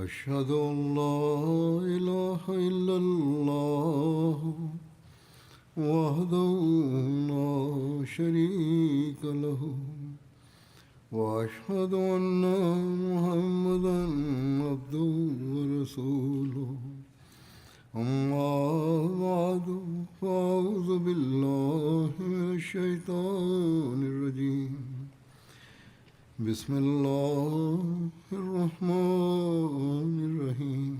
أشهد أن لا إله إلا الله وحده لا شريك له وأشهد أن محمدا عبده ورسوله أما بعد فأعوذ بالله من الشيطان الرجيم بسم الله الرحمن الرحيم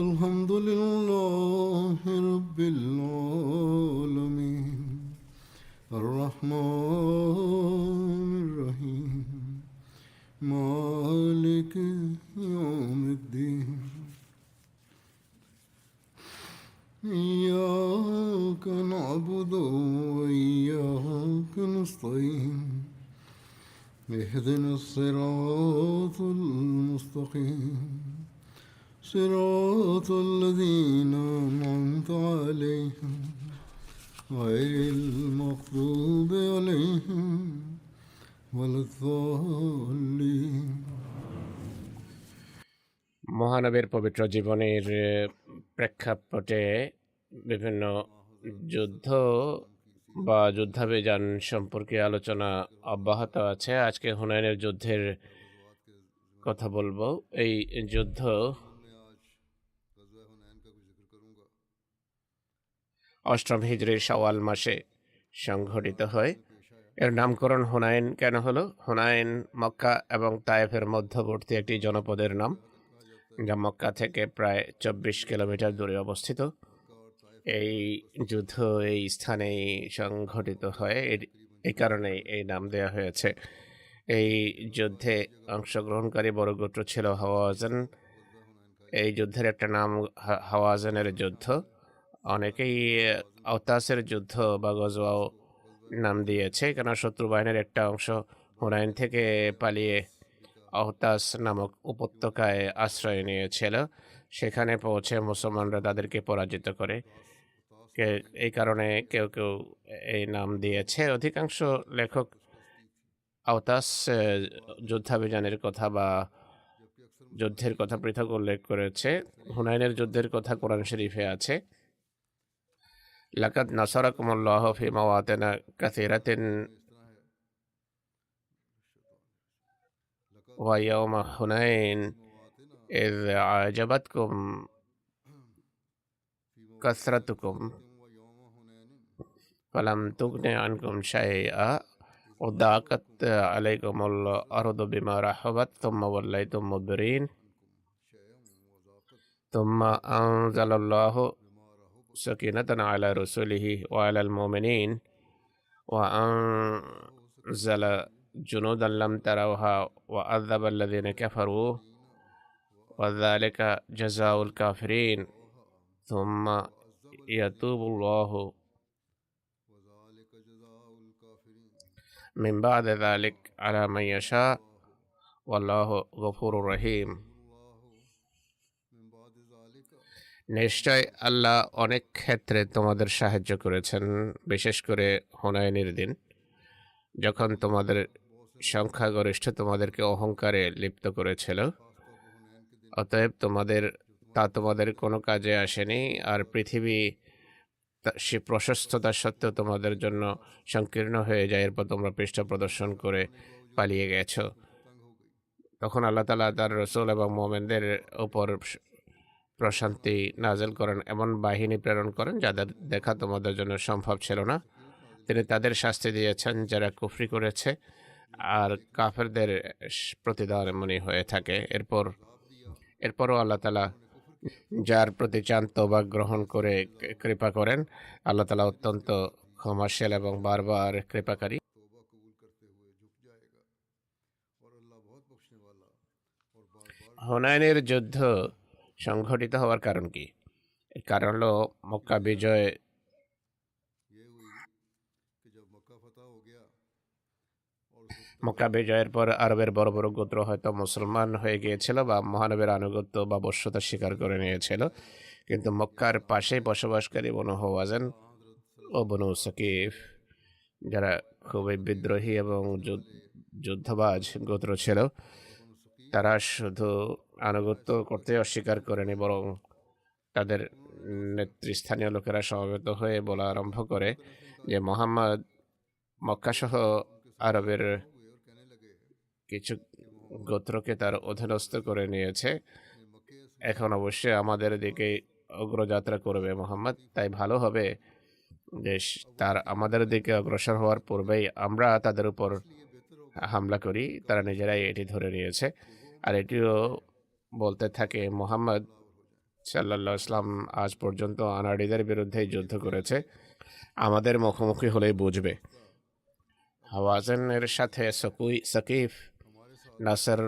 الحمد لله رب العالمين الرحمن الرحيم مالك يوم الدين إياك نعبد وإياك نستعين اهدنا الصراط المستقيم صراط الذين أنعمت عليهم غير المغضوب عليهم ولا الضالين মহানবীর পবিত্র জীবনের প্রেক্ষাপটে বিভিন্ন যুদ্ধ বা যুদ্ধাভিযান সম্পর্কে আলোচনা অব্যাহত আছে। আজকে হুনাইনের যুদ্ধের কথা বলবো। এই যুদ্ধ অষ্টম হিজরির শাওয়াল মাসে সংঘটিত হয়। এর নামকরণ হুনাইন কেন হলো? হুনাইন মক্কা এবং তায়েফের মধ্যবর্তী একটি জনপদের নাম, যা মক্কা থেকে প্রায় 24 কিলোমিটার দূরে অবস্থিত। এই যুদ্ধ এই স্থানেই সংঘটিত হয়, এই কারণেই এই নাম দেওয়া হয়েছে। এই যুদ্ধে অংশগ্রহণকারী বড় গোত্র ছিল হাওয়াজান। এই যুদ্ধের একটা নাম হাওয়াজানের যুদ্ধ। অনেকেই আওতাসের যুদ্ধ বা গজওয়াও নাম দিয়েছে, কেন শত্রু বাহিনীর একটা অংশ হুনাইন থেকে পালিয়ে আওতাস নামক উপত্যকায় আশ্রয় নিয়েছিল। সেখানে পৌঁছে মুসলমানরা তাদেরকে পরাজিত করে। এই কারণে কেউ কেউ এই নাম দিয়েছে। অধিকাংশ লেখক আওতাস যুদ্ধাভিযানের কথা বা যুদ্ধের কথা পৃথক উল্লেখ করেছে। হুনাইনের যুদ্ধের কথা কোরআন শরীফে আছে, লাকাদ নাসারাকুমুল্লাহু ফি মাওয়াতিন কাসীরাতিন ওয়া ইয়াওমা হুনাইন ইয আ'জাবাতকুম কাসরাতুকুম ফালাম তুগনি আনকুম শাইআ ওয়া দাকাত আলাইকুমুল আরদু বিমা রাহাবাত সুম্মা ওয়াল্লাইতুম মুদবিরিন সুম্মা আনজালাল্লাহু সাকিনাতান আলা রাসূলিহি ওয়া আলাল মুমিনিন ওয়া আনজালা জুনুদান লাম তারাওহা ওয়া আযাবাল্লাযিনা কাফারু ওয়া যালিকা জাযাউল কাফিরিন সুম্মা ইয়াতুবুল্লাহু মিন বা'দি যালিক আলা মান ইয়াশা ওয়াল্লাহু গফুরুর রহিম। নিশ্চয় আল্লাহ অনেক ক্ষেত্রে তোমাদের সাহায্য করেছেন, বিশেষ করে হুনাইনের দিন, যখন তোমাদের সংখ্যাগরিষ্ঠ তোমাদেরকে অহংকারে লিপ্ত করেছিল। অতএব তোমাদের কোনো কাজে আসেনি, আর পৃথিবী সে প্রশস্ততা সত্ত্বেও তোমাদের জন্য সংকীর্ণ হয়ে যায়। এরপর তোমরা পৃষ্ঠ প্রদর্শন করে পালিয়ে গেছো। তখন আল্লাহ তাআলা তার রাসূল এবং মুমিনদের উপর প্রশান্তি নাযিল করেন, এমন বাহিনী প্রেরণ করেন যাদের দেখা তোমাদের জন্য সম্ভব ছিল না। তিনি তাদের শাস্তি দিয়েছেন যারা কুফরি করেছে, আর কাফেরদের প্রতিদান এমনই হয়ে থাকে। এরপরও আল্লাহ তাআলা যার প্রতি চান তওবা গ্রহণ করে কৃপা করেন। আল্লাহ তাআলা অত্যন্ত ক্ষমাশীল এবং বারবার কৃপাকারী। হুনাইনের যুদ্ধ সংঘটিত হওয়ার কারণ কি? এর কারণ হলো মক্কা বিজয়। মক্কা বিজয়ের পর আরবের বড় বড় গোত্র হয়তো মুসলমান হয়ে গিয়েছিল বা মহানবীর আনুগত্য বা বশ্যতা স্বীকার করে নিয়েছিল, কিন্তু মক্কার পাশেই বসবাসকারী বনু হাওয়াজান ও বনু সাকিফ, যারা খুবই বিদ্রোহী এবং যুদ্ধবাজ গোত্র ছিল, তারা শুধু আনুগত্য করতে অস্বীকার করেনি, বরং তাদের নেতৃস্থানীয় লোকেরা সমবেত হয়ে বলা আরম্ভ করে যে মোহাম্মদ মক্কাসহ আরবের কিছু গোত্রকে তার অধীনস্থ করে নিয়েছে, এখন অবশ্যই আমাদের দিকে অগ্রযাত্রা করবে মোহাম্মদ। তাই ভালো হবে যে তার আমাদের দিকে অগ্রসর হওয়ার পূর্বেই আমরা তাদের উপর হামলা করি। তারা নিজেরাই এটি ধরে নিয়েছে। আর এটিও বলতে থাকে মোহাম্মদ সাল্লাল্লাহু আলাইহি ওয়াসাল্লাম আজ পর্যন্ত আনাড়িদের বিরুদ্ধে যুদ্ধ করেছে, আমাদের মুখোমুখি হলেই বুঝবে। হাওয়াজনের সাথে সাকিফ, নাসর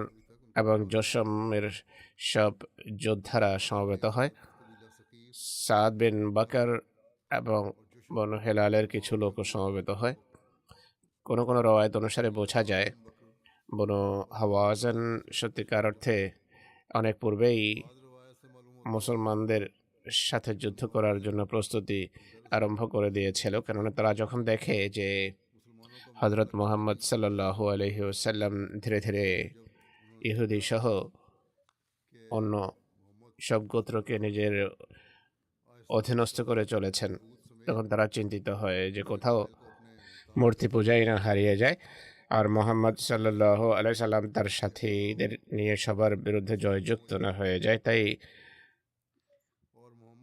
এবং জোশমের সব যোদ্ধারা সমবেত হয়। সাদ বিন বাকর এবং বনু হেলালের কিছু লোকও সমবেত হয়। কোনো কোনো রওয়ায়াত অনুসারে বোঝা যায় বনু হাওয়াজন সত্যিকার অর্থে অনেক পূর্বেই মুসলমানদের সাথে যুদ্ধ করার জন্য প্রস্তুতি আরম্ভ করে দিয়েছিল, কেননা তারা যখন দেখে যে হযরত মুহাম্মদ সাল্লাল্লাহু আলাইহি ওয়াসাল্লাম ধীরে ধীরে ইহুদি সহ অন্য সব গোত্রকে নিজের অধীনস্থ করে চলেছেন, তখন তারা চিন্তিত হয় যে কোথাও মূর্তি পূজাই না হারিয়ে যায় আর মোহাম্মদ সাল্লাল্লাহু আলাইহি সাল্লাম তার সাথীদের নিয়ে সবার বিরুদ্ধে জয়যুক্ত না হয়ে যায়। তাই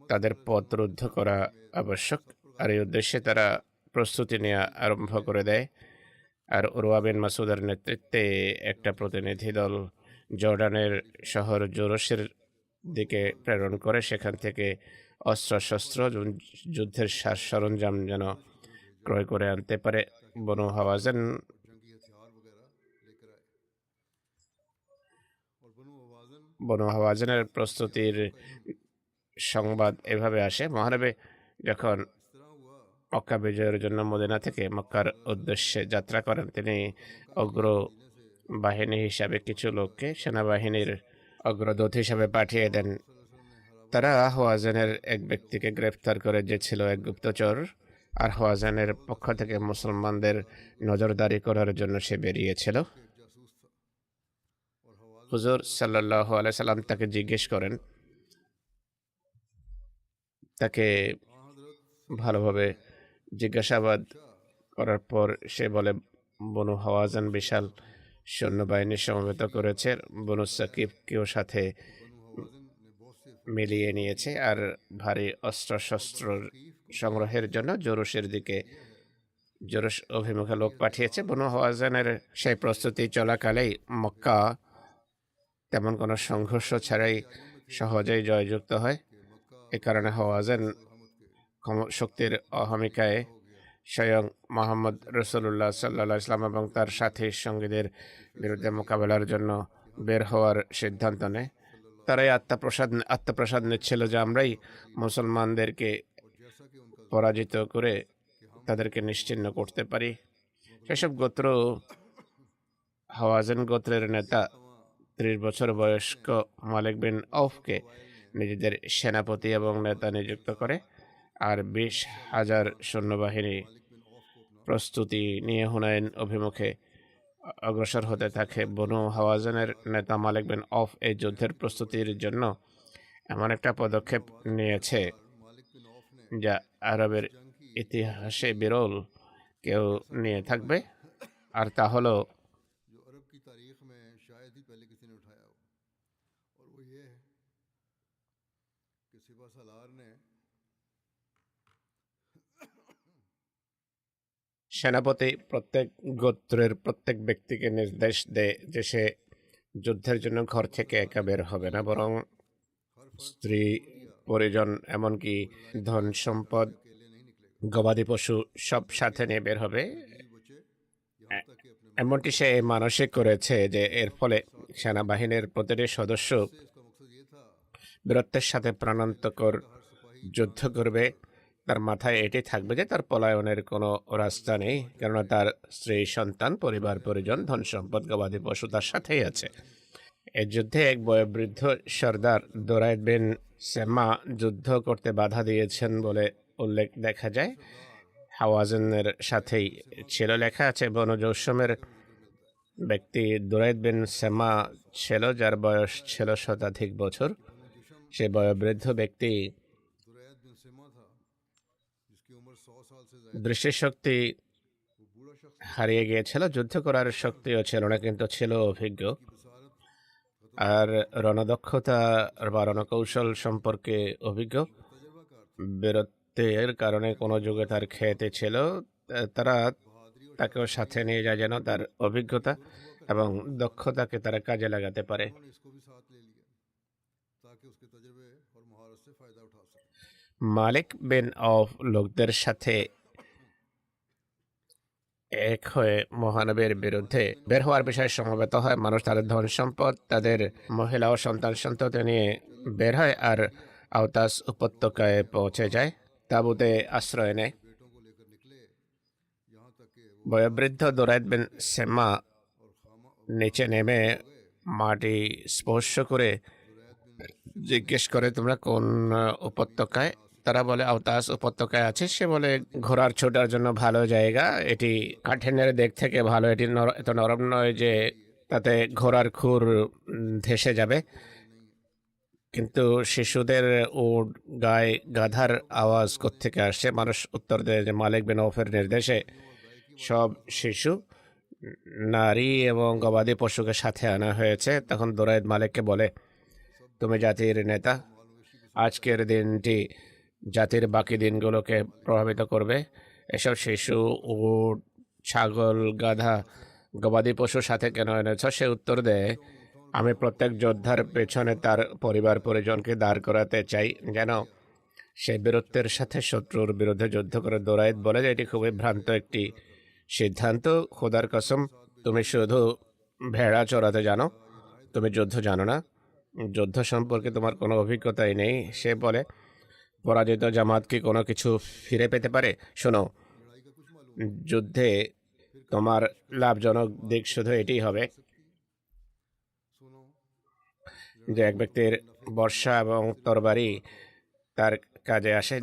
তাদের পথ রুদ্ধ করা আবশ্যক। আর এই উদ্দেশ্যে তারা প্রস্তুতি নেওয়া আরম্ভ করে দেয়। আর উরওয়া বিন মাসউদের নেতৃত্বে একটা প্রতিনিধি দল জর্ডানের শহর জোরসের দিকে প্রেরণ করে, সেখান থেকে অস্ত্রশস্ত্র যুদ্ধের সাজ সরঞ্জাম যেন ক্রয় করে আনতে পারে। বনু হাওয়াজনের প্রস্তুতির সংবাদ এভাবে আসে। মহানবী যখন মক্কা বিজয়ের জন্য মদিনা থেকে মক্কার উদ্দেশ্যে যাত্রা করেন, তিনি অগ্র বাহিনী হিসাবে কিছু লোককে সেনাবাহিনীর অগ্রদূত হিসাবে পাঠিয়ে দেন। তারা হাওয়াজনের এক ব্যক্তিকে গ্রেফতার করে, যে ছিল এক গুপ্তচর, আর হাওয়াজনের পক্ষ থেকে মুসলমানদের নজরদারি করার জন্য সে বেরিয়েছিল। হুজুর সাল্লাল্লাহু আলাইহি সাল্লাম তাকে জিজ্ঞেস করেন, তাকে ভালোভাবে জিজ্ঞাসাবাদ করার পর সে বলে বনু হাওয়াজান বিশাল সৈন্যবাহিনী সমবেত করেছে, বনু সাকিবকেও সাথে মিলিয়ে নিয়েছে আর ভারী অস্ত্রশস্ত্র সংগ্রহের জন্য জোরস অভিমুখে লোক পাঠিয়েছে। বনু হাওয়াজানের সেই প্রস্তুতি চলাকালেই মক্কা তেমন কোনো সংঘর্ষ ছাড়াই সহজেই জয়যুক্ত হয়। এ কারণে হাওয়াজান শক্তির অহমিকায় স্বয়ং মোহাম্মদ রাসূলুল্লাহ সাল্লাল্লাহু আলাইহি ওয়াসাল্লাম এবং তার সাথী সঙ্গীদের বিরুদ্ধে মোকাবেলার জন্য বের হওয়ার সিদ্ধান্ত নেয়। তারাই আত্মপ্রসাদ নিচ্ছিল যে আমরাই মুসলমানদেরকে পরাজিত করে তাদেরকে নিশ্চিহ্ন করতে পারি। সেসব গোত্র হাওয়াজান গোত্রের নেতা 30 বছর বয়স্ক মালিক বিন আউফকে নিজেদের সেনাপতি এবং নেতা নিযুক্ত করে, আর 20,000 সৈন্যবাহিনী প্রস্তুতি নিয়ে হুনাইন অভিমুখে অগ্রসর হতে থাকে। বনু হাওয়াজানের নেতা মালিক বিন আউফ এই যুদ্ধের প্রস্তুতির জন্য এমন একটা পদক্ষেপ নিয়েছে যা আরবের ইতিহাসে বিরল কেউ নিয়ে থাকবে, আর তা হলো সেনাপতি প্রত্যেক গোত্রের প্রত্যেক ব্যক্তিকে নির্দেশ দেয় যে সে যুদ্ধের জন্য ঘর থেকে একা বের হবে না, বরং স্ত্রী, পরিজন, এমনকি ধন সম্পদ, গবাদি পশু সব সাথে নিয়ে বের হবে। এমনটি সে মানসিক করেছে যে এর ফলে সেনাবাহিনীর প্রতিটি সদস্য বীরত্বের সাথে প্রাণান্তকর যুদ্ধ করবে। তার মাথায় এটি থাকবে যে তার পলায়নের কোনো রাস্তা নেই, কেননা তার স্ত্রী, সন্তান, পরিবার পরিজন, ধন সম্পদ, গবাদি পশু তার সাথেই আছে। এই যুদ্ধে এক বয়োবৃদ্ধ সর্দার দোরাইদ বিন সেমা যুদ্ধ করতে বাধা দিয়েছেন বলে উল্লেখ দেখা যায়। হাওয়াজানের সাথেই ছিল। লেখা আছে বনু জৌশমের ব্যক্তি দুরাইদ বিন সেমা ছিল, যার বয়স ছিল শতাধিক বছর। সে বয়োবৃদ্ধ ব্যক্তি दुरैद बिन सिमा था जिसकी उम्र 100 साल से ज्यादा। দৃষ্টিশক্তি वो बूढ़ा शख्स হারিয়ে গিয়েছিল, যুদ্ধ করার শক্তিও ছিল না, কিন্তু ছিল অভিজ্ঞ। की बसारत আর রণদক্ষতা বা রণকৌশল সম্পর্কে অভিজ্ঞ। तजर्बाकार था। বীরত্বের কারণে কোনো যুগে তার খ্যাতি ছিল। তারা बहादुरी और তাকেও সাথে নিয়ে যায় যেন তার অভিজ্ঞতা এবং দক্ষতাকে তারা কাজে লাগাতে পারে। उन्होंने इसको भी साथ ले लिया ताकि उसके तजर्बे और महारत से फायदा उठा सके। মালিক বিন অফ লোকদের সাথে এক হয়ে মহানবীর বিরুদ্ধে বের হওয়ার বিষয়ে সমবেত হয়। মানুষ তাদের ধন সম্পদ, তাদের মহিলা ও সন্তান সন্ততি নিয়ে বের হয় আর আওতাস উপত্যকায় পৌঁছে যায়, তাঁবুতে আশ্রয় নেয়। बेटों को लेकर निकले यहाँ तक कि वो বয়োবৃদ্ধ দুরাইদ বিন সেমা और खामा নিচে নেমে মাটি স্পর্শ করে জিজ্ঞেস করে, তোমরা কোন উপত্যকায়? তারা বলে আওতাস উপত্যকায় আছে। সে বলে ঘোড়ার ছোটার জন্য ভালো জায়গা, এটি কাঠিন্যের দিক থেকে ভালো, এটি এত নরম নয় যে তাতে ঘোড়ার খুর ধেসে যাবে। কিন্তু শিশুদের ও গায়ে গাধার আওয়াজ কোত্থেকে আসছে? মানুষ উত্তর দেয় যে মালিক বিন অফের নির্দেশে সব শিশু, নারী এবং গবাদি পশুকে সাথে আনা হয়েছে। তখন দুরাইদ মালিককে বলে, তুমি জাতির নেতা, আজকের দিনটি জাতির বাকি দিনগুলোকে প্রভাবিত করবে। এসব শিশু, উট, ছাগল, গাধা, গবাদি পশুর সাথে কেন এনেছ? সে উত্তর দেয়, আমি প্রত্যেক যোদ্ধার পেছনে তার পরিবার পরিজনকে দাঁড় করাতে চাই যেন সে বীরত্বের সাথে শত্রুর বিরুদ্ধে যুদ্ধ করে। দোরাইদ বলে যে এটি খুবই ভ্রান্ত একটি সিদ্ধান্ত। খোদার কসম, তুমি শুধু ভেড়া চড়াতে জানো, তুমি যুদ্ধ জানো না, যুদ্ধ সম্পর্কে তোমার কোনো অভিজ্ঞতাই নেই। সে বলে, পরাজিত জামাত কি কোনো কিছু ফিরে পেতে পারে? শোনো, যুদ্ধে তোমার লাভজনক দিক শুধু এটিই হবে सुनो যে এক ব্যক্তির বর্ষা এবং তরবারি তার কাজে আসে।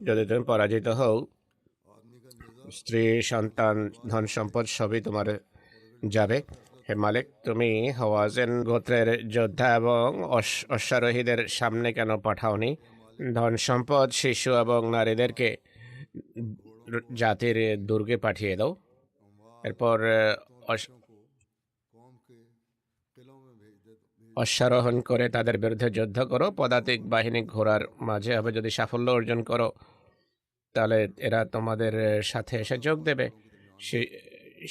যদি তুমি পরাজিত হও, आदमी का नेजा স্ত্রী, সন্তান, ধন সম্পদ সবই তোমার যাবে। হে মালিক, তুমি হাওয়াজেন গোত্রের যোদ্ধা এবং অশ্বারোহীদের সামনে কেন পাঠাওনি? ধন সম্পদ, শিশু এবং নারীদেরকে জাতির দুর্গে পাঠিয়ে দাও। এরপর को कौम के किलों में भेज दे অশ্বারোহণ করে তাদের বিরুদ্ধে যুদ্ধ করো। পদাতিক বাহিনী ঘোড়ার মাঝে হবে। যদি সাফল্য অর্জন করো, তাহলে এরা তোমাদের সাথে এসে যোগ দেবে।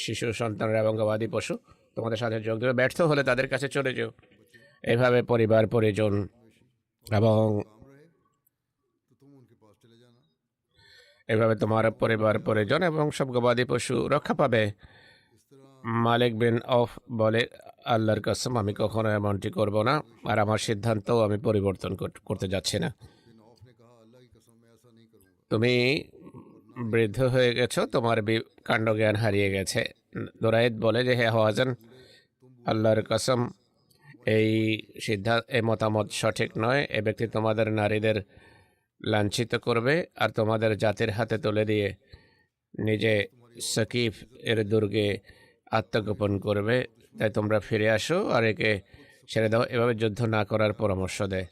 শিশু, সন্তানরা এবং গবাদি পশু তোমাদের সাথে যোগ দেবে। ব্যর্থ হলে তাদের কাছে চলে যেও। এভাবে পরিবার পরিজন এবং काम रहे तो तुम उनके पास चले जाना। এভাবে তোমার পরিবার পরিজন এবং সব গবাদি পশু রক্ষা পাবে। इस तरह মালিক বিন অফ বলে, আল্লাহর কসম, আমি কখনো এমনটি করব না, আর আমার সিদ্ধান্তও আমি পরিবর্তন করতে যাচ্ছি না। बिन औफ ने कहा, अल्लाह की कसम मैं ऐसा नहीं करूंगा। তুমি বৃদ্ধ হয়ে গেছো, তোমার কাণ্ডজ্ঞান হারিয়ে গেছে। দোরাইদ বলে যে, হে হাওয়াজান, আল্লাহর কসম, এই এই মতামত সঠিক নয়। এ ব্যক্তি তোমাদের নারীদের লাঞ্ছিত করবে আর তোমাদের জাতির হাতে তুলে দিয়ে নিজে সকিফ এর দুর্গে আত্মগোপন করবে। তাই তোমরা ফিরে আসো আর একে ছেড়ে দাও। এভাবে যুদ্ধ না করার পরামর্শ দেয়।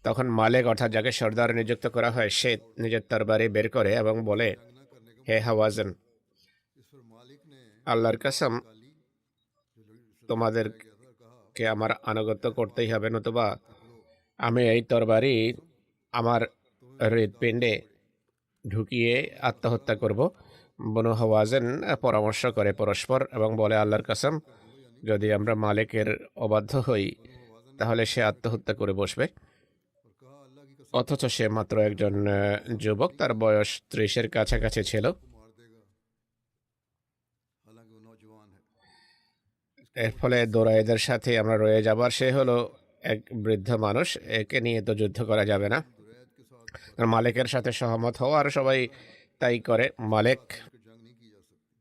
তখন মালিক, অর্থাৎ যাকে সর্দার নিযুক্ত করা হয়, সে নিজের তরবারি বের করে এবং বলে, হে হাওয়াজান, इस पर मालिक ने আল্লাহর কসম, गाली जो তোমাদেরকে আমার আনুগত্য করতেই হবে, নতুবা আমি এই তরবারি আমার হৃৎপিণ্ডে ঢুকিয়ে আত্মহত্যা করব। বনু হাওয়াজেন পরামর্শ করে পরস্পর এবং বলে, আল্লাহর কসম, যদি আমরা মালিকের অবাধ্য হই তাহলে সে আত্মহত্যা করে বসবে। और कहा अल्लाह की कसम অথচ সে মাত্র একজন যুবক, তার বয়স 30-এর কাছাকাছি ছিল। को मार देगा, हालांकि वो नौजवान है। এর ফলে দোরাইদের সাথে আমরা রয়ে যাবার, সে হলো এক বৃদ্ধ মানুষ, একে নিয়ে তো যুদ্ধ করা যাবে না। दुरैद के साथ আর মালিকের সাথে সহমত হও, আর সবাই তাই করে। মালিক कि जंग नहीं की जा सकती,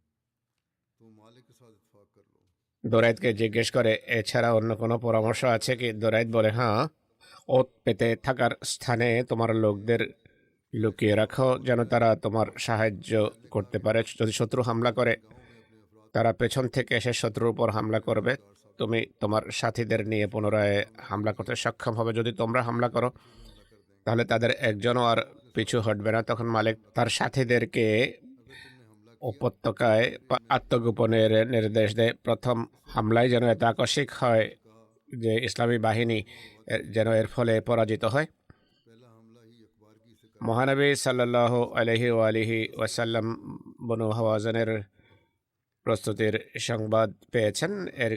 तो मालिक के साथ इत्तेफाक कर लो। দোরাইদকে জিজ্ঞেস করে, এছাড়া অন্য কোনো পরামর্শ আছে কি? দোরাইদ বলে, হ্যাঁ, ওত পেতে থাকার স্থানে তোমার লোকদের লুকিয়ে রাখো যেন তারা তোমার সাহায্য করতে পারে। যদি শত্রু হামলা করে তারা পেছন থেকে এসে শত্রুর উপর হামলা করবে, তুমি তোমার সাথীদের নিয়ে পুনরায় হামলা করতে সক্ষম হবে। যদি তোমরা হামলা করো তাহলে তাদের একজনও আর পিছু হটবে না। তখন মালিক তার সাথীদেরকে উপত্যকায় আত্মগোপনের নির্দেশ দেয়। প্রথম হামলায় যেন এত আকস্মিক হয় যে ইসলামী বাহিনী যেন এর ফলে পরাজিত হয়। মহানবী সাল্লাল্লাহু আলাইহি ওয়াসাল্লাম বনু হাওয়াজানের প্রস্তুতির সংবাদ পেয়েছেন। এর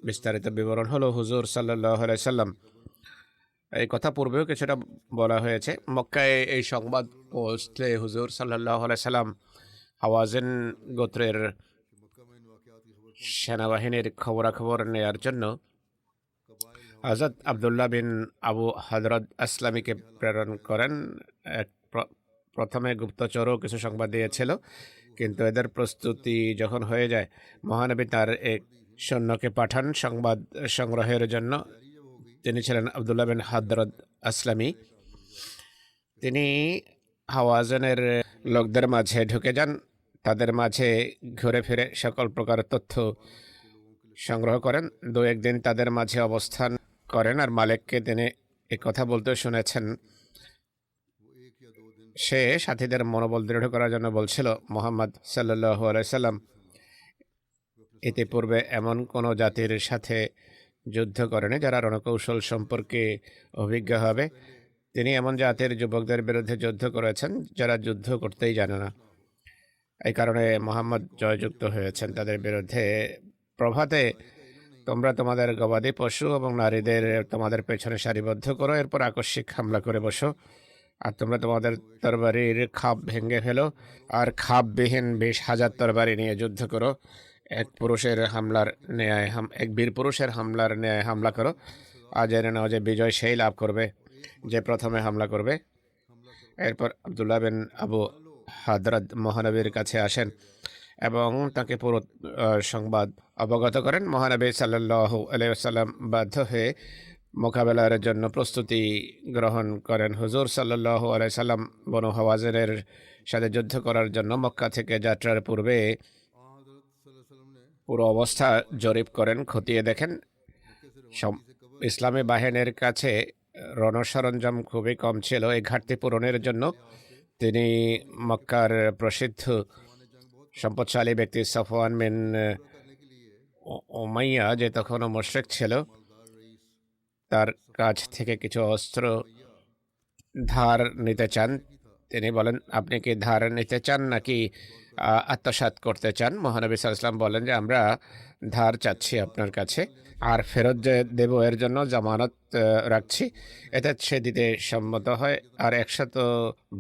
বিস্তারিত বিবরণ হলো, হুজুর সাল্লাল্লাহু আলাইহি সাল্লাম, এই কথা পূর্বেও কিছুটা বলা হয়েছে, মক্কায় এই সংবাদ পৌঁছলে হুজুর সাল্লাল্লাহু আলাইহি সাল্লাম হাওয়াজিন গোত্রের সেনাবাহিনীর খবরাখবর নেয়ার জন্য হযরত আব্দুল্লাহ বিন আবু হযরত আসলামীকে প্রেরণ করেন। প্রথমে গুপ্তচরও কিছু সংবাদ দিয়েছিল, কিন্তু এদের প্রস্তুতি যখন হয়ে যায়, মহানবী তার এক সৈন্যকে পাঠান সংবাদ সংগ্রহের জন্য। তিনি ছিলেন আব্দুল্লাহ বিন হযরত আসলামী। তিনি হাওয়াজানের লোকদের মাঝে ঢুকে যান, তাদের মাঝে ঘুরে ফিরে সকল প্রকার তথ্য সংগ্রহ করেন। দু একদিন তাদের মাঝে অবস্থান করেন, আর মালিককে তিনি কথা বলতে শুনেছেন। সে সাথীদের মনোবল দৃঢ় করার জন্য বলছিল, মুহাম্মদ সাল্লাল্লাহু আলাইহি সাল্লাম ইতিপূর্বে এমন কোনো জাতির সাথে যুদ্ধ করেনি যারা রণকৌশল সম্পর্কে অভিজ্ঞ হবে। তিনি এমন জাতির যুবকদের বিরুদ্ধে যুদ্ধ করেছেন যারা যুদ্ধ করতেই জানে না। এই কারণে মুহাম্মদ জয়যুক্ত হয়েছেন তাদের বিরুদ্ধে। প্রভাতে তোমরা তোমাদের গবাদি পশু এবং নারীদের তোমাদের পেছনে সারিবদ্ধ করো, এরপর আকস্মিক হামলা করে বসো, আর তোমরা তোমাদের তরবারির খাপ ভেঙে ফেলো, আর খাপবিহীন 20,000 তরবারি নিয়ে যুদ্ধ করো। এক বীর পুরুষের হামলার ন্যায় হামলা করো, আর জেনে নাও যে বিজয় সেই লাভ করবে যে প্রথমে হামলা করবে। এরপর আব্দুল্লাহ বিন আবু হযরত মহানবীর কাছে আসেন এবং তাকে পুরো সংবাদ অবগত করেন। মহানবী সাল্লাল্লাহু আলাইহি ওয়াসাল্লাম বাধ্য হয়ে মোকাবেলার জন্য প্রস্তুতি গ্রহণ করেন। হুজুর সাল্লাল্লাহু আলাইহি সাল্লাম বনু হাওয়াজিনের সাথে যুদ্ধ করার জন্য মক্কা থেকে যাত্রার পূর্বে পুরো অবস্থা জরিপ করেন, খতিয়ে দেখেন। ইসলামী বাহিনীর কাছে রণসরঞ্জাম খুবই কম ছিল। এই ঘাটতি পূরণের জন্য তিনি মক্কার প্রসিদ্ধ সম্পদশালী ব্যক্তি সফওয়ান বিন উমাইয়া, যে তখনও মুশরিক ছিল, তার কাছ থেকে কিছু অস্ত্র ধার নিতে চান। তিনি বলেন, আপনি কি ধার নিতে চান নাকি আত্মসাৎ করতে চান? মহানবী সাল্লাল্লাহু আলাইহি ওয়াসাল্লাম বলেন যে আমরা ধার চাচ্ছি আপনার কাছে, আর ফেরত যে দেব এর জন্য জামানত রাখছি। এতে সে দিতে সম্মত হয়, আর 100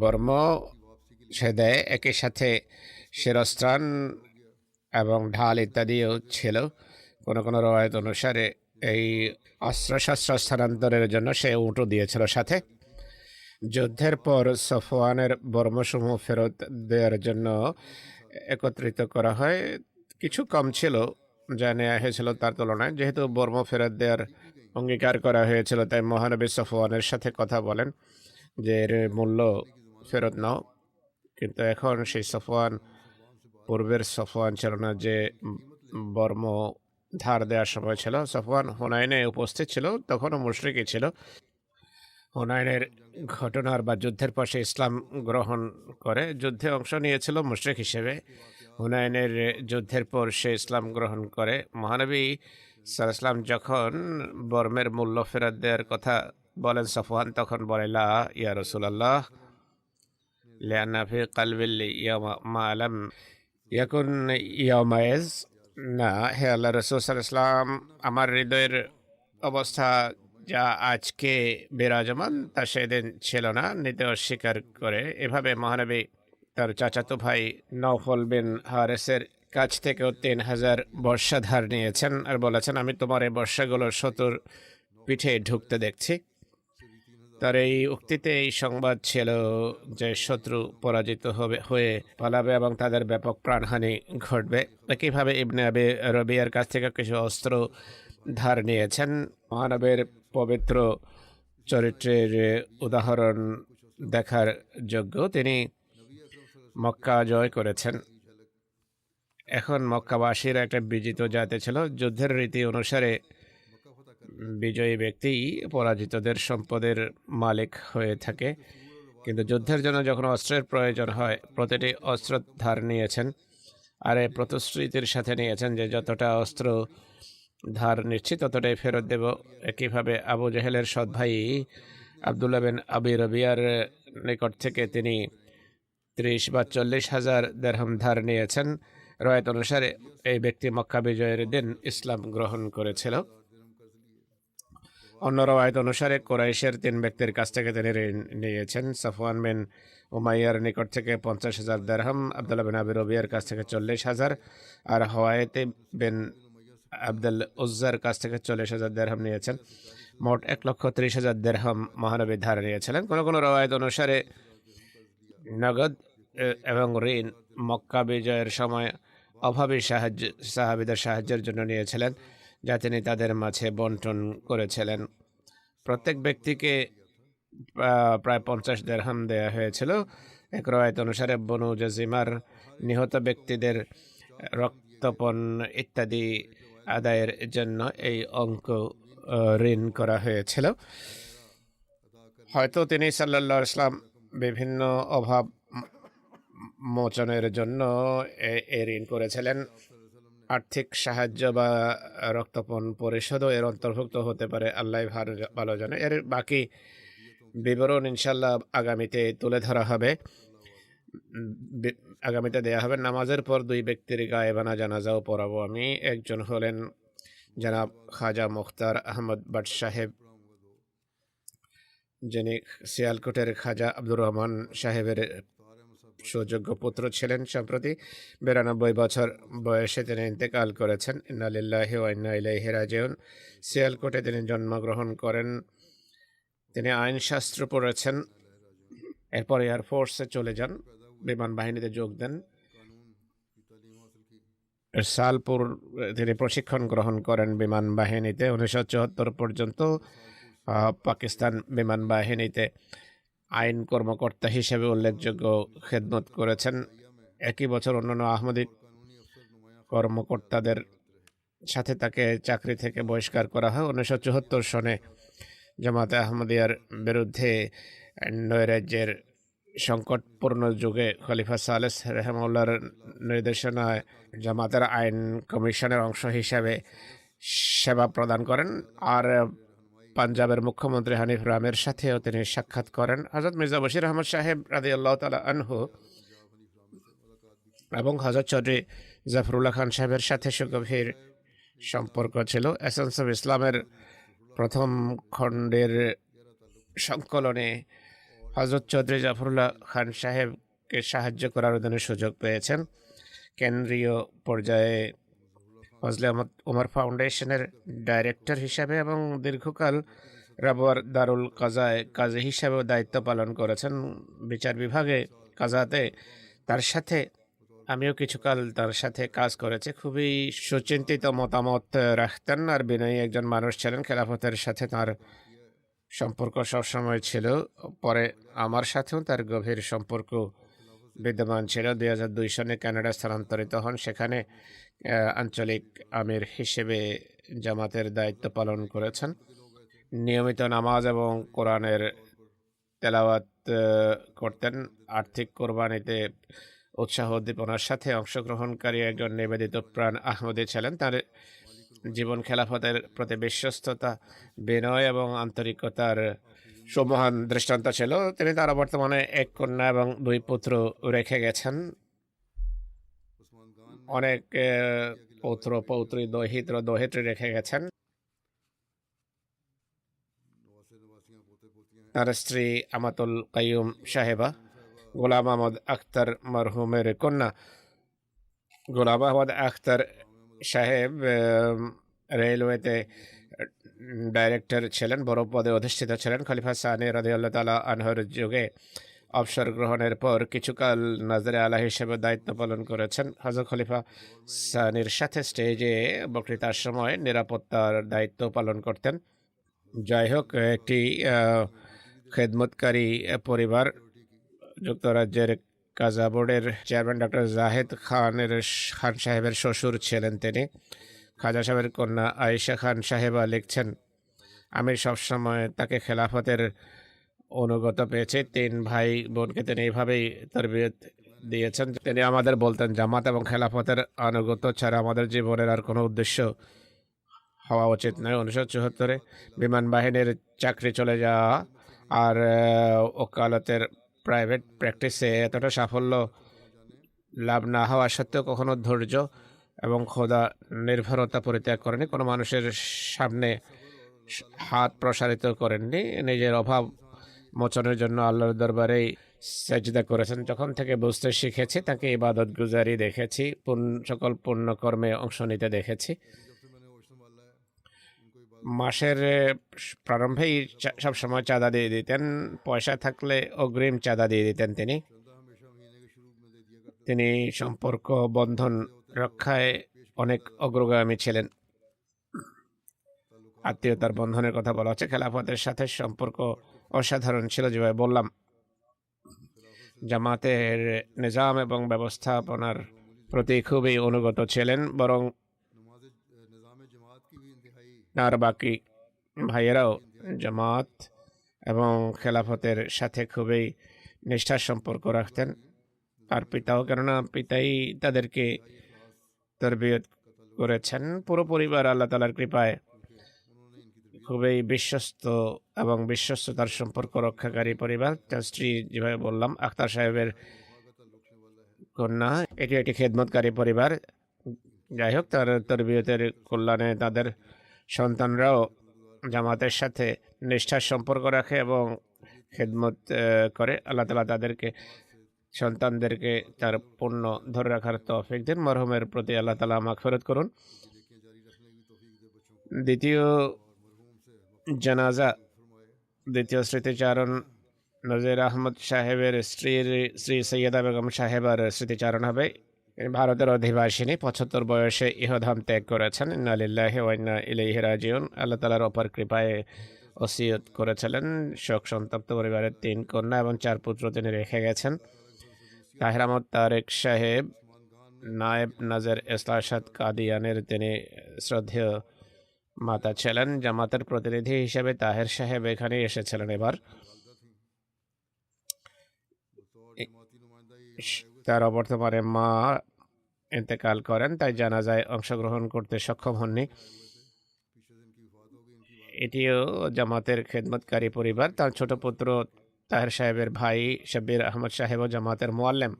বর্ম সে দেয়। একই সাথে শিরস্ত্রাণ এবং ঢাল ইত্যাদিও ছিল। কোনো কোনো রওয়ায়াত অনুসারে এই অস্ত্রশস্ত্র স্থানান্তরের জন্য সে উটও দিয়েছিল সাথে। যুদ্ধের পর সফওয়ানের বর্মসমূহ ফেরত দেওয়ার জন্য একত্রিত করা হয়। কিছু কম ছিল যা নেওয়া হয়েছিল তার তুলনায়। যেহেতু বর্ম ফেরত দেওয়ার অঙ্গীকার করা হয়েছিল, তাই মহানবী সফওয়ানের সাথে কথা বলেন যে এর মূল্য ফেরত নাও। কিন্তু এখন সেই সফওয়ান পূর্বের সফওয়ান ছিল না যে বর্ম ধার দেওয়ার সময় ছিল। সফওয়ান হুনাইনে উপস্থিত ছিল, তখনও মুশরিকই ছিল। হুনাইনের ঘটনার বা যুদ্ধের পর সে ইসলাম গ্রহণ করে, যুদ্ধে অংশ নিয়েছিল মুশরিক হিসেবে। হুনাইনের যুদ্ধের পর সে ইসলাম গ্রহণ করে। মহানবী সাল্লাল্লাহু আলাইহি ওয়াসাল্লাম যখন বর্মের মূল্য ফেরত দেওয়ার কথা বলেন সফওয়ান তখন বলে, লা ইয়া রাসূলুল্লাহ লিআন্না ফি কলবিল ইয়াওমা মা লাম ইয়াকুন ইয়াওমাইজ। না, হে আল্লাহ রাসূল সাল্লাল্লাহু আলাইহি ওয়াসাল্লাম, আমার হৃদয়ের অবস্থা যা আজকে বিরাজমান তা সেদিন ছিল না, নিতে অস্বীকার করে। এভাবে মহানবী তার চাচাতো ভাই নওফল বিন হারেসের কাছ থেকেও 3000 বর্ষা ধার নিয়েছেন, আর বলেছেন, আমি তোমার এই বর্ষাগুলো শত্রুর পিঠে ঢুকতে দেখছি। তার এই উক্তিতে এই সংবাদ ছিল যে শত্রু পরাজিত হয়ে পালাবে এবং তাদের ব্যাপক প্রাণহানি ঘটবে। একইভাবে ইবনে আবি রবিয়ার কাছ থেকে কিছু অস্ত্র ধার নিয়েছেন। মহানবীর পবিত্র চরিত্রের উদাহরণ দেখার যোগ্য। তিনি মক্কা জয় করেছেন এখন মক্কাবাসীর একটা বিজিত জাতি ছিল। যুদ্ধের রীতি অনুসারে বিজয়ী ব্যক্তি পরাজিতদের সম্পদের মালিক হয়ে থাকে, কিন্তু যুদ্ধের জন্য যখন অস্ত্রের প্রয়োজন হয় প্রতিটি অস্ত্র ধার নিয়েছেন, আর এই প্রতিশ্রুতির সাথে নিয়েছেন যে যতটা অস্ত্র ধার নিচ্ছি ততটাই ফেরত দেব। একইভাবে আবু জেহেলের সৎ ভাই আবদুল্লাহ বিন আবি রবিয়ার নিকট থেকে তিনি 30 বা 40,000 দিরহাম ধার নিয়েছেন। রওয়ায়াত অনুসারে এই ব্যক্তি মক্কা বিজয়ের দিন ইসলাম গ্রহণ করেছিল। অন্য রওয়ায়াত অনুসারে কুরাইশের 3 ব্যক্তির কাছ থেকে তিনি ঋণ নিয়েছেন। সাফওয়ান বিন উমাইয়ার নিকট থেকে 50,000 দিরহাম, আবদুল্লাহ বিন আবি রবিয়ার কাছ থেকে 40,000, আর হওয়ায়েতে বিন আব্দুল উজ্জার কাছ থেকে 40,000 দিরহাম নিয়েছেন। মোট 1,30,000 দিরহাম মহানবী ধার নিয়েছিলেন। কোনো কোনো রওয়ায়াত অনুসারে নগদ এবং ঋণ মক্কা বিজয়ের সময় অভাবী সাহাবীদের সাহায্যের জন্য নিয়েছিলেন, যা তিনি তাদের মাঝে বন্টন করেছিলেন। প্রত্যেক ব্যক্তিকে প্রায় 50 দিরহাম দেয়া হয়েছিল। এক রওয়ায়াত অনুসারে বনু জাজিমার নিহত ব্যক্তিদের রক্তপণ ইত্যাদি আদায়ের জন্য এই অঙ্ক ঋণ করা হয়েছিল। হয়তো তিনি সাল্লাল্লাহু আলাইহি ওয়াসাল্লাম বিভিন্ন অভাব মোচনের জন্য এই ঋণ করেছিলেন। আর্থিক সাহায্য বা রক্তপণ পরিশোধও এর অন্তর্ভুক্ত হতে পারে, আল্লাহ ভালো জানে। এর বাকি বিবরণ ইনশাল্লাহ আগামীতে তুলে ধরা হবে, আগামীতে দেয়া হবে। নামাজের পর 2 ব্যক্তির গায়েবানা জানাজাও পড়াবো আমি। একজন হলেন জনাব খাজা মুখতার আহমদ বাট সাহেব, যিনি সিয়ালকোটের খাজা আব্দুর রহমান সাহেবের সুযোগ্য পুত্র ছিলেন। সম্প্রতি 92 বছর বয়সে তিনি ইন্তেকাল করেছেন। ইন্না লিল্লাহি ওয়া ইন্না ইলাইহি রাজিউন। সিয়ালকোটে তিনি জন্মগ্রহণ করেন। তিনি আইনশাস্ত্র পড়েছেন, এরপর এয়ারফোর্সে চলে যান, বিমান বাহিনীতে যোগ দেন। সালপুর তিনি প্রশিক্ষণ গ্রহণ করেন বিমান বাহিনীতে। 1974 পর্যন্ত পাকিস্তান বিমান বাহিনীতে আইন কর্মকর্তা হিসেবে উল্লেখযোগ্য খেদমত করেছেন। একই বছর অন্যান্য আহমদী কর্মকর্তাদের সাথে তাকে চাকরি থেকে বহিষ্কার করা হয়। 1974 সনে জামাতে আহমদিয়ার বিরুদ্ধে নৈরাজ্যের সংকটপূর্ণ যুগে খলিফা সালেস রহমাউল্লাহর নির্দেশনায় জামাতের আইন কমিশনের অংশ হিসেবে সেবা প্রদান করেন। আর পাঞ্জাবের মুখ্যমন্ত্রী হানিফ রামের সাথেও তিনি সাক্ষাৎ করেন। হযরত মির্জা বশির আহমদ সাহেব রাদিয়াল্লাহু তাআলা আনহু এবং হযরত চৌধুরী জাফরুল্লাহ খান সাহেবের সাথে সুগভীর সম্পর্ক ছিল। এসেন্স অফ ইসলামের প্রথম খণ্ডের সংকলনে হযরত চৌধুরী জাফরুল্লাহ খান সাহেবকে সাহায্য করার জন্য সুযোগ পেয়েছেন। কেন্দ্রীয় পর্যায়ে ফজলে আহমদ উমর ফাউন্ডেশনের ডাইরেক্টর হিসাবে এবং দীর্ঘকাল রাবওয়ার দারুল কাজায় কাজী হিসাবেও দায়িত্ব পালন করেছেন। বিচার বিভাগে কাজাতে তার সাথে আমিও কিছুকাল তার সাথে কাজ করেছি। খুবই সুচিন্তিত মতামত রাখতেন আর বিনয়ী একজন মানুষ ছিলেন। খেলাফতের সাথে তার সম্পর্ক সবসময় ছিল। পরে আমার সাথেও তার গভীর সম্পর্ক বিদ্যমান ছিল। 2002 সনে কানাডা স্থানান্তরিত হন। সেখানে আঞ্চলিক আমির হিসেবে জামাতের দায়িত্ব পালন করেছেন। নিয়মিত নামাজ এবং কোরআনের তেলাওয়াত করতেন। আর্থিক কোরবানিতে উৎসাহ উদ্দীপনার সাথে অংশগ্রহণকারী একজন নিবেদিত প্রাণ আহমদী ছিলেন। তার জীবন খেলাফতের প্রতি বিশ্বস্ততা, বিনয় এবং আন্তরিকতার সুমহান দৃষ্টান্ত ছিল। তিনি তার বর্তমানে 1 কন্যা এবং 2 পুত্র রেখে গেছেন। অনেক পৌত্র পৌত্রী দহিত্রী রেখে গেছেন। তার স্ত্রী আমাতুল কাইয়ুম সাহেবা, গোলাম আহমদ আখতার মরহুমের কন্যা। গোলাম আহমদ আখতার সাহেব রেলওয়েতে ডাইরেক্টর ছিলেন, বড় পদে অধিষ্ঠিত ছিলেন। খলিফা সানি রাদিয়াল্লাহু তাআলা আনহুর যুগে অবসর গ্রহণের পর কিছুকাল নাজরে আলা হিসেবে দায়িত্ব পালন করেছেন। হযরত খলিফা সানির সাথে স্টেজে বক্তৃতার সময় নিরাপত্তার দায়িত্ব পালন করতেন। যাই হোক, একটি খেদমতকারী পরিবার যুক্তরাজ্যের কাজা বোর্ডের চেয়ারম্যান ডক্টর জাহেদ খান সাহেবের শ্বশুর ছিলেন তিনি। খাজা সাহেবের কন্যা আয়েশা খান সাহেবা লিখছেন, আমি সবসময় তাকে খেলাফতের অনুগত পেয়েছি। 3 ভাই বোনকে তিনি এইভাবেই তরবিয়ত দিয়েছেন। তিনি আমাদের বলতেন, জামাত এবং খেলাফতের আনুগত্য ছাড়া আমাদের জীবনের আর কোনো উদ্দেশ্য হওয়া উচিত নয়। 1974-এ বিমান বাহিনীর চাকরি চলে যাওয়া আর ওকালতের প্রাইভেট প্র্যাকটিসে এতটা সাফল্য লাভ না হওয়া সত্ত্বেও কখনো ধৈর্য এবং খোদা নির্ভরতা পরিত্যাগ করেনি। কোনো মানুষের সামনে হাত প্রসারিত করেননি। নিজের অভাব মোচনের জন্য আল্লাহর দরবারেই সেজদা করেছেন। যখন থেকে বুঝতে শিখেছি তাকে ইবাদত গুজারি দেখেছি, সকল পুণ্য কর্মে অংশ নিতে দেখেছি। মাসের প্রারম্ভেই সবসময় চাঁদা দিয়ে দিতেন, পয়সা থাকলে অগ্রিম চাঁদা দিয়ে দিতেন তিনি সম্পর্ক বন্ধন রক্ষায় অনেক অগ্রগামী ছিলেন। আত্মীয়তার বন্ধনের কথা বলা হচ্ছে। খেলাফতের সাথে সম্পর্ক অসাধারণ ছিল, যেভাবে বললাম। জামাতের নিজাম এবং ব্যবস্থাপনার প্রতি খুবই অনুগত ছিলেন, বরং আর বাকি ভাইয়েরাও জামাত এবং খেলাফতের সাথে খুবই নিষ্ঠার সম্পর্ক রাখতেন। আর পিতাও, কেননা পিতাই তাদেরকে তরবিয়ত করেছেন। পুরো পরিবার আল্লাহ তাআলার কৃপায় খুবই বিশ্বস্ত এবং বিশ্বস্ততার সম্পর্ক রক্ষাকারী পরিবার। তার স্ত্রী, যেভাবে বললাম, আখতার সাহেবের কন্যা। এটি একটি খেদমতকারী পরিবার। যাই হোক, তার তরবিয়তের কল্যাণে তাদের সন্তানরাও জামাতের সাথে নিষ্ঠার সম্পর্ক রাখে এবং খেদমত করে। আল্লাহ তাআলা তাদেরকে, সন্তানদেরকে তার পূর্ণ ধরে রাখার তৌফিক দিন। মরহুমের প্রতি আল্লাহ তাআলা মাগফিরাত করুন। দ্বিতীয় জানাজা, দ্বিতীয় স্মৃতিচারণ নজির আহমদ সাহেবের স্ত্রীর শ্রী সৈয়দা বেগম সাহেবার স্মৃতিচারণ হবে। ভারতের অধিবাসিনী, 75 বয়সে ইহধাম ত্যাগ করেছেন। ইন্না লিল্লাহি ওয়া ইন্না ইলাইহি রাজিউন। আল্লাহ তাআলার অপার কৃপায় ওসিয়ত করেছিলেন। শোক সন্তপ্ত পরিবারের 3 কন্যা এবং 4 পুত্র তিনি রেখে গেছেন। তাহির আহমদ তারেক সাহেব নায়েব নাজের ইসলাহাত কাদিয়ানের তিনি শ্রদ্ধেয় মাতা ছিলেন। জামাতের প্রতিনিধি হিসেবে তাহের সাহেব এখানে এসেছিলেন। এবার তার অবর্তমানে মা ইন্তেকাল করেন, তাই জানাজায় অংশগ্রহণ করতে সক্ষম হননি। এটিও জামাতের খেদমতকারী পরিবার। তার ছোট পুত্র তাহের সাহেবের ভাই শব্বির আহমদ সাহেব ও জামাতের মুআল্লিম।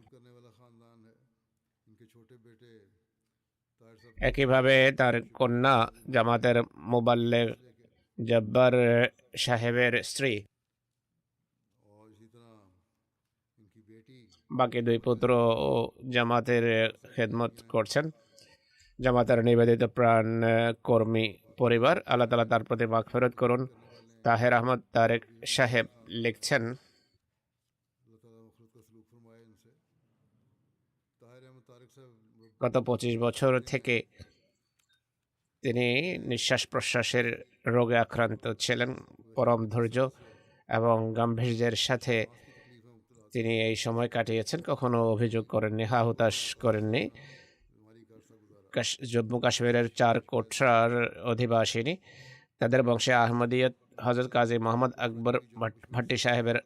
একইভাবে তার কন্যা জামাতের মুবাল্লিগ জব্বার সাহেবের স্ত্রী। বাকি 2 পুত্র ও জামাতের খেদমত করছেন। জামাতের নিবেদিত প্রাণ কর্মী পরিবার। আল্লাহ তাআলা তার প্রতি মাগফিরাত করুন। তাহের আহমদ তারেক সাহেব লিখছেন, গত 25 বছর থেকে তিনি নিঃশ্বাস প্রশ্বাসের রোগে আক্রান্ত ছিলেন। পরম ধৈর্য এবং গাম্ভীর্যের সাথে তিনি এই সময় কাটিয়েছেন। কখনো অভিযোগ করেননি, হতাশ করেননি। জম্মু কাশ্মীরের 4 কোটরার অধিবাসিনী। তাদের বংশে আহমদিয়ত হযরত কাজী মোহাম্মদ আকবর ভাট্টি সাহেবের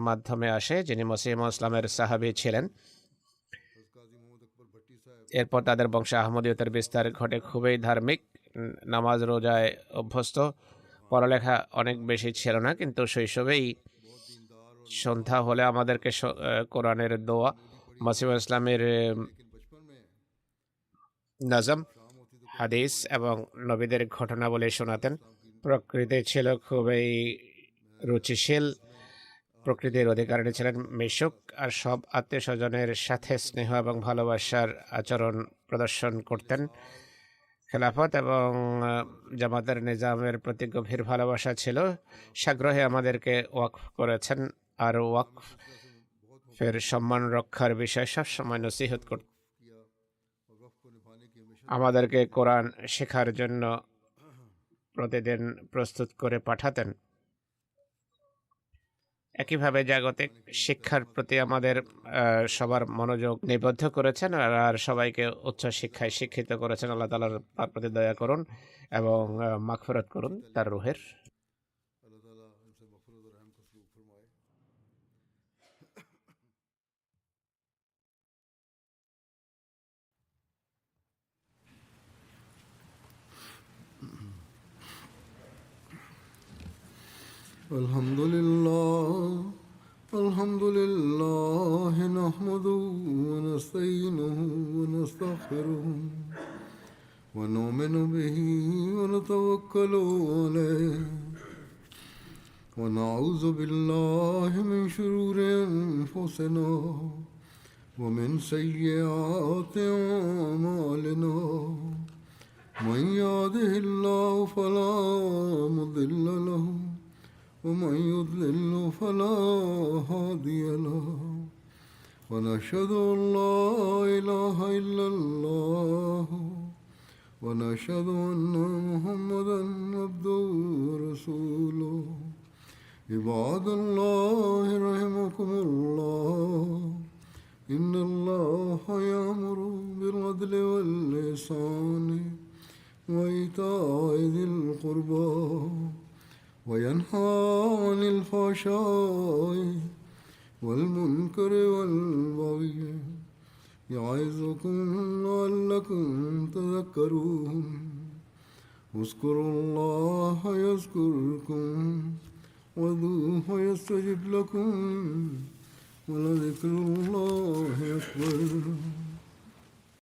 মাধ্যমে আসে, যিনি মসিহ ইসলামের সাহাবী ছিলেন। এরপর তাদের বংশে আহমদিয়তের বিস্তার ঘটে। খুবই ধার্মিক, নামাজ রোজায় অভ্যস্ত। পড়ালেখা অনেক বেশি ছিল না, কিন্তু শৈশবেই সন্ধ্যা হলে আমাদেরকে কোরআনের দোয়া, মসিহ ইসলামের নজম, হাদিস এবং নবীদের ঘটনাবলী শোনাতেন। প্রকৃতি ছিল খুবই রুচিশীল, প্রকৃতির অধিকারিণী ছিলেন, মিশুক, আর সব আত্মীয় স্বজনের সাথে স্নেহ এবং ভালোবাসার আচরণ প্রদর্শন করতেন। খেলাফত এবং জামাতের নিজামের প্রতি গভীর ভালোবাসা ছিল। সাগ্রহে আমাদেরকে ওয়াকফ করেছেন, আর ওয়াকফের সম্মান রক্ষার বিষয়ে সবসময় নসিহত করতেন। আমাদেরকে কোরআন শেখার জন্য প্রতিদিন প্রস্তুত করে পাঠাতেন। একইভাবে জাগতিক শিক্ষার প্রতি আমাদের সবার মনোযোগ নিবদ্ধ করেছেন আর সবাইকে উচ্চ শিক্ষায় শিক্ষিত করেছেন। আল্লাহ তাআলার তার প্রতি দয়া করুন এবং মাগফিরাত করুন তার রূহের। अल्लाह ताला इनसे मग़फ़िरत और रहम का सलूक फरमाए। الحمد لله نحمده ونستعينه ونستغفره ونؤمن به ونتوكل عليه ونعوذ بالله من شرور أنفسنا ومن سيئات أعمالنا من يهده الله فلا مضل له ومن يضلل فلا هادي له ونشهد أن لا إله إلا الله ونشهد أن محمدا عبده ورسوله عباد الله رحمكم الله إن الله يأمر بالعدل والإحسان وإيتاء ذي القربى وينهى عن الفحشاء والمنكر والبغي يعظكم لعلكم تذكرون اذكروا الله يذكركم وادعوه يستجب لكم ولذكر الله أكبر.